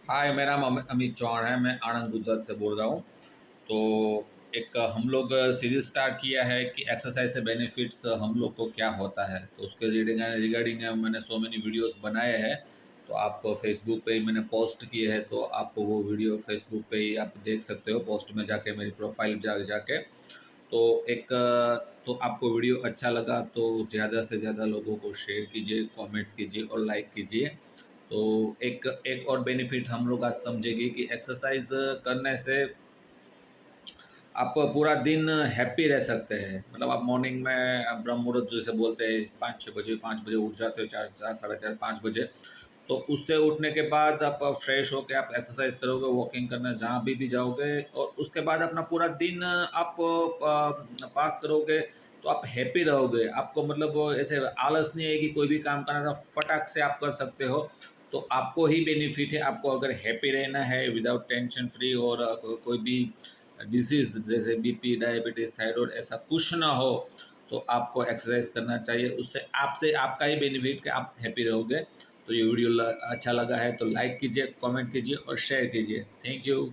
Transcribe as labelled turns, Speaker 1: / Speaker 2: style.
Speaker 1: हाय, मेरा नाम अमित चौहान है। मैं आणंद गुजरात से बोल रहा हूँ। तो एक हम लोग सीरीज स्टार्ट किया है कि एक्सरसाइज से बेनिफिट्स हम लोग को क्या होता है। तो उसके रिगार्डिंग मैंने सो मेनी वीडियोस बनाए हैं। तो आप फेसबुक पे ही मैंने पोस्ट किए हैं, तो आप वो वीडियो फेसबुक पे ही आप देख सकते हो। पोस्ट में जाके मेरी प्रोफाइल जाके तो एक तो आपको वीडियो अच्छा लगा तो ज़्यादा से ज़्यादा लोगों को शेयर कीजिए, कमेंट्स कीजिए और लाइक कीजिए। तो एक एक और बेनिफिट हम लोग आज समझेंगे कि एक्सरसाइज करने से आप पूरा दिन हैप्पी रह सकते हैं। मतलब आप मॉर्निंग में आप ब्रह्म मुहूर्त जैसे बोलते हैं 5-6 बजे उठ जाते हो, 4 साढ़े 4 5 बजे। तो उससे उठने के बाद आप फ्रेश होके आप एक्सरसाइज करोगे, वॉकिंग करने जहाँ भी जाओगे और उसके बाद अपना पूरा दिन आप पास करोगे। तो आप हैप्पी रहोगे। आपको मतलब ऐसे आलस नहीं है कि कोई भी काम करना था फटाक से आप कर सकते हो। तो आपको ही बेनिफिट है। आपको अगर हैप्पी रहना है विदाउट टेंशन फ्री और कोई भी डिजीज जैसे बीपी, डायबिटीज़, थायराइड ऐसा कुछ ना हो, तो आपको एक्सरसाइज करना चाहिए। उससे आपसे आपका ही बेनिफिट कि आप हैप्पी रहोगे। तो ये वीडियो अच्छा लगा है तो लाइक कीजिए, कमेंट कीजिए और शेयर कीजिए। Thank you.